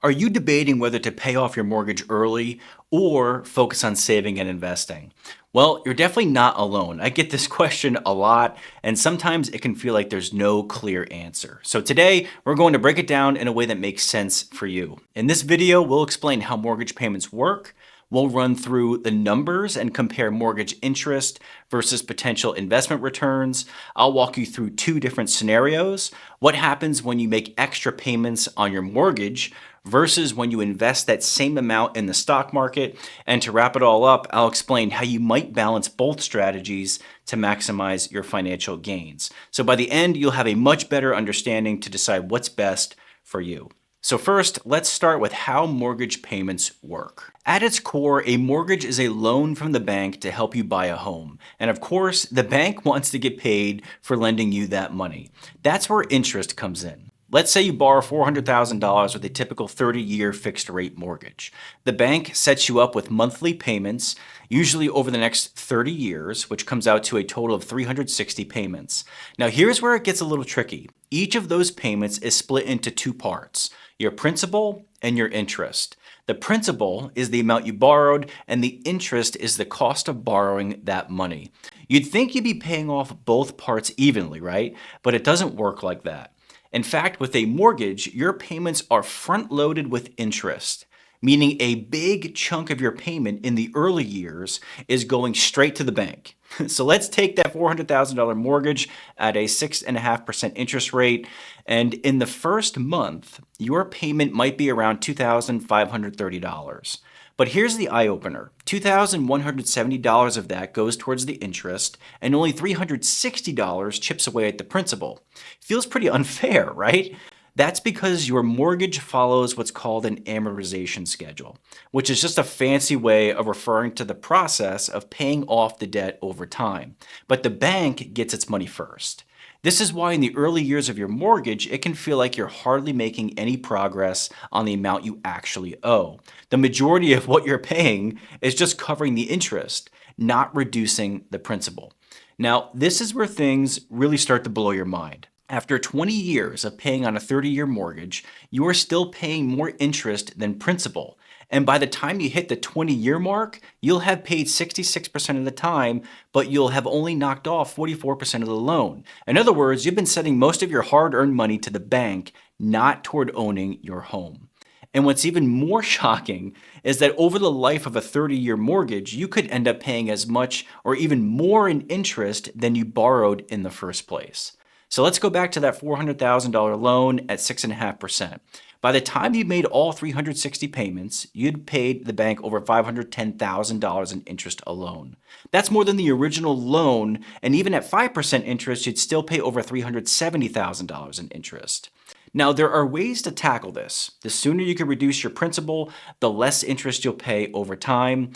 Are you debating whether to pay off your mortgage early or focus on saving and investing? Well, you're definitely not alone. I get this question a lot, and sometimes it can feel like there's no clear answer. So today, we're going to break it down in a way that makes sense for you. In this video, we'll explain how mortgage payments work. We'll run through the numbers and compare mortgage interest versus potential investment returns. I'll walk you through two different scenarios. What happens when you make extra payments on your mortgage versus when you invest that same amount in the stock market. And to wrap it all up, I'll explain how you might balance both strategies to maximize your financial gains. So by the end, you'll have a much better understanding to decide what's best for you. So first, let's start with how mortgage payments work. At its core, a mortgage is a loan from the bank to help you buy a home. And of course, the bank wants to get paid for lending you that money. That's where interest comes in. Let's say you borrow $400,000 with a typical 30-year fixed rate mortgage. The bank sets you up with monthly payments, usually over the next 30 years, which comes out to a total of 360 payments. Now here's where it gets a little tricky. Each of those payments is split into two parts: your principal and your interest. The principal is the amount you borrowed, and the interest is the cost of borrowing that money. You'd think you'd be paying off both parts evenly, right? But it doesn't work like that. In fact, with a mortgage, your payments are front-loaded with interest, meaning a big chunk of your payment in the early years is going straight to the bank. So let's take that $400,000 mortgage at a 6.5% interest rate, and in the first month, your payment might be around $2,530. But here's the eye-opener. $2,170 of that goes towards the interest, and only $360 chips away at the principal. Feels pretty unfair, right? That's because your mortgage follows what's called an amortization schedule, which is just a fancy way of referring to the process of paying off the debt over time. But the bank gets its money first. This is why in the early years of your mortgage, it can feel like you're hardly making any progress on the amount you actually owe. The majority of what you're paying is just covering the interest, not reducing the principal. Now, this is where things really start to blow your mind. After 20 years of paying on a 30-year mortgage, you are still paying more interest than principal. And by the time you hit the 20-year mark, you'll have paid 66% of the time, but you'll have only knocked off 44% of the loan. In other words, you've been sending most of your hard-earned money to the bank, not toward owning your home. And what's even more shocking is that over the life of a 30-year mortgage, you could end up paying as much or even more in interest than you borrowed in the first place. So let's go back to that $400,000 loan at 6.5%. By the time you made all 360 payments, you'd paid the bank over $510,000 in interest alone. That's more than the original loan, and even at 5% interest, you'd still pay over $370,000 in interest. Now, there are ways to tackle this. The sooner you can reduce your principal, the less interest you'll pay over time.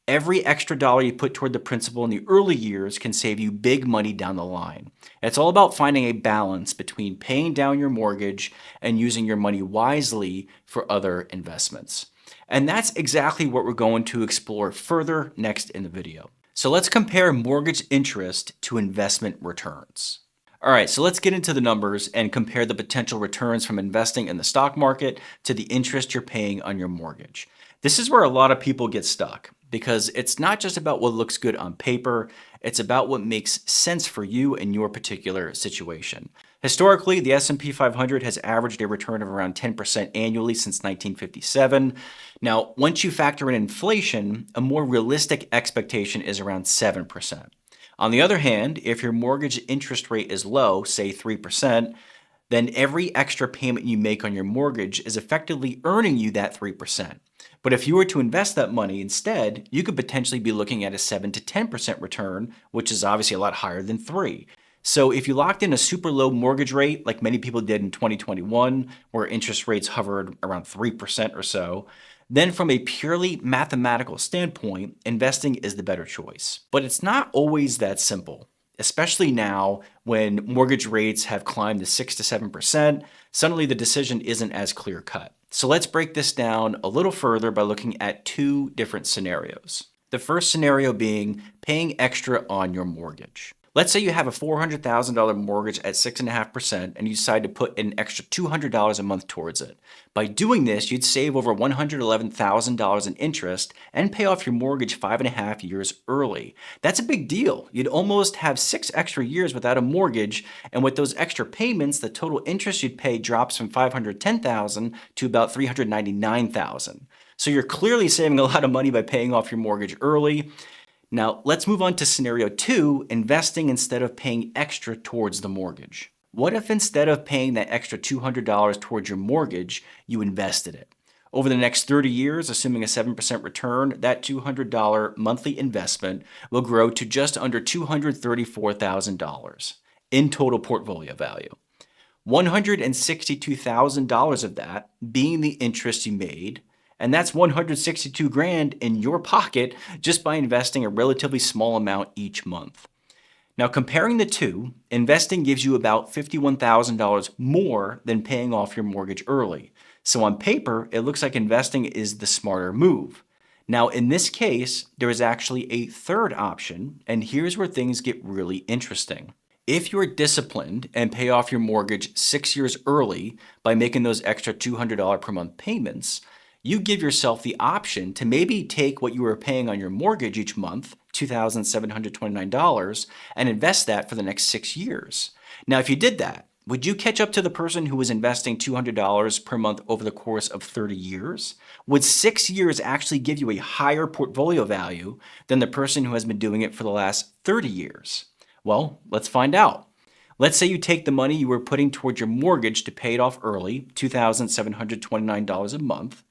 Every extra dollar you put toward the principal in the early years can save you big money down the line. It's all about finding a balance between paying down your mortgage and using your money wisely for other investments. And that's exactly what we're going to explore further next in the video. So let's compare mortgage interest to investment returns. All right, so let's get into the numbers and compare the potential returns from investing in the stock market to the interest you're paying on your mortgage. This is where a lot of people get stuck, because it's not just about what looks good on paper, it's about what makes sense for you in your particular situation. Historically, the S&P 500 has averaged a return of around 10% annually since 1957. Now, once you factor in inflation, a more realistic expectation is around 7%. On the other hand, if your mortgage interest rate is low, say 3%, then every extra payment you make on your mortgage is effectively earning you that 3%. But if you were to invest that money instead, you could potentially be looking at a 7 to 10% return, which is obviously a lot higher than 3. So if you locked in a super low mortgage rate, like many people did in 2021, where interest rates hovered around 3% or so, then from a purely mathematical standpoint, investing is the better choice. But it's not always that simple. Especially now when mortgage rates have climbed to 6 to 7%, suddenly the decision isn't as clear cut. So let's break this down a little further by looking at two different scenarios. The first scenario being paying extra on your mortgage. Let's say you have a $400,000 mortgage at 6.5% and you decide to put an extra $200 a month towards it. By doing this, you'd save over $111,000 in interest and pay off your mortgage 5.5 years early. That's a big deal. You'd almost have 6 extra years without a mortgage, and with those extra payments, the total interest you'd pay drops from $510,000 to about $399,000. So you're clearly saving a lot of money by paying off your mortgage early. Now, let's move on to scenario 2, investing instead of paying extra towards the mortgage. What if instead of paying that extra $200 towards your mortgage, you invested it? Over the next 30 years, assuming a 7% return, that $200 monthly investment will grow to just under $234,000 in total portfolio value. $162,000 of that being the interest you made, and that's 162 grand in your pocket just by investing a relatively small amount each month. Now, comparing the two, investing gives you about $51,000 more than paying off your mortgage early. So on paper, it looks like investing is the smarter move. Now, in this case, there is actually a third option, and here's where things get really interesting. If you're disciplined and pay off your mortgage 6 years early by making those extra $200 per month payments, you give yourself the option to maybe take what you were paying on your mortgage each month, $2,729, and invest that for the next 6 years. Now, if you did that, would you catch up to the person who was investing $200 per month over the course of 30 years? Would 6 years actually give you a higher portfolio value than the person who has been doing it for the last 30 years? Well, let's find out. Let's say you take the money you were putting towards your mortgage to pay it off early, $2,729 a month,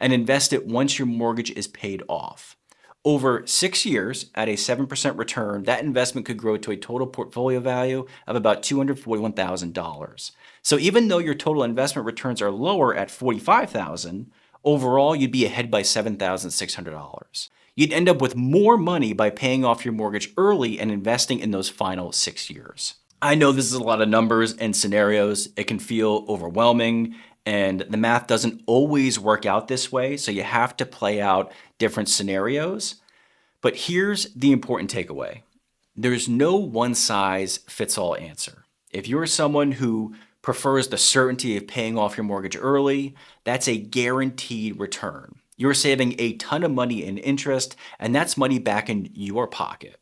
and invest it once your mortgage is paid off. Over 6 years, at a 7% return, that investment could grow to a total portfolio value of about $241,000. So even though your total investment returns are lower at $45,000, overall you'd be ahead by $7,600. You'd end up with more money by paying off your mortgage early and investing in those final 6 years. I know this is a lot of numbers and scenarios. It can feel overwhelming, and the math doesn't always work out this way, so you have to play out different scenarios. But here's the important takeaway. There's no one-size-fits-all answer. If you're someone who prefers the certainty of paying off your mortgage early, that's a guaranteed return. You're saving a ton of money in interest, and that's money back in your pocket.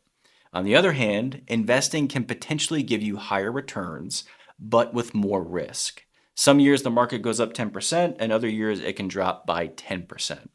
On the other hand, investing can potentially give you higher returns, but with more risk. Some years the market goes up 10%, and other years it can drop by 10%.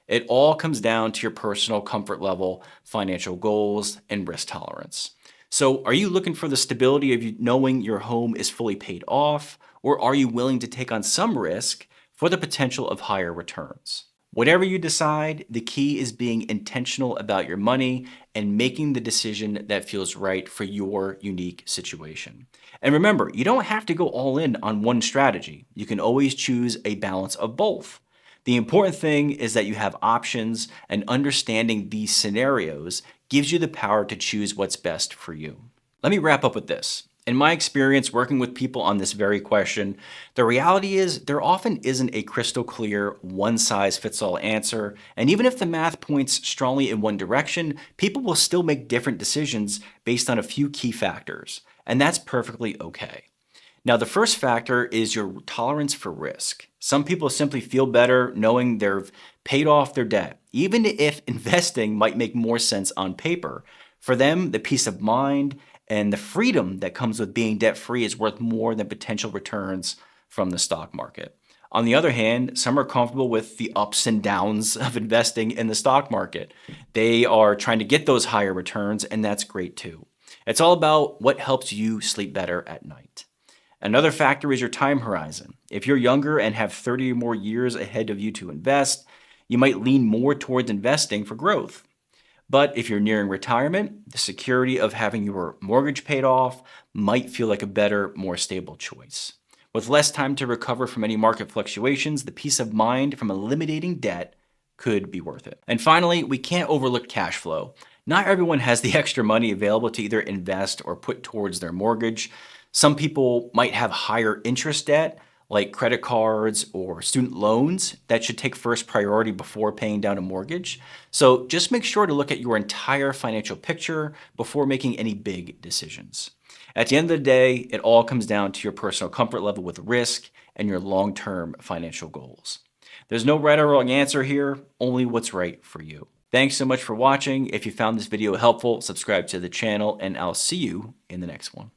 It all comes down to your personal comfort level, financial goals, and risk tolerance. So are you looking for the stability of knowing your home is fully paid off, or are you willing to take on some risk for the potential of higher returns? Whatever you decide, the key is being intentional about your money and making the decision that feels right for your unique situation. And remember, you don't have to go all in on one strategy. You can always choose a balance of both. The important thing is that you have options, and understanding these scenarios gives you the power to choose what's best for you. Let me wrap up with this. In my experience working with people on this very question, the reality is there often isn't a crystal clear one-size-fits-all answer, and even if the math points strongly in one direction, people will still make different decisions based on a few key factors, and that's perfectly okay. Now, the first factor is your tolerance for risk. Some people simply feel better knowing they've paid off their debt, even if investing might make more sense on paper. For them, the peace of mind and the freedom that comes with being debt-free is worth more than potential returns from the stock market. On the other hand, some are comfortable with the ups and downs of investing in the stock market. They are trying to get those higher returns, and that's great too. It's all about what helps you sleep better at night. Another factor is your time horizon. If you're younger and have 30 or more years ahead of you to invest, you might lean more towards investing for growth. But if you're nearing retirement, the security of having your mortgage paid off might feel like a better, more stable choice. With less time to recover from any market fluctuations, the peace of mind from eliminating debt could be worth it. And finally, we can't overlook cash flow. Not everyone has the extra money available to either invest or put towards their mortgage. Some people might have higher interest debt, like credit cards or student loans that should take first priority before paying down a mortgage. So just make sure to look at your entire financial picture before making any big decisions. At the end of the day, it all comes down to your personal comfort level with risk and your long-term financial goals. There's no right or wrong answer here, only what's right for you. Thanks so much for watching. If you found this video helpful, subscribe to the channel, and I'll see you in the next one.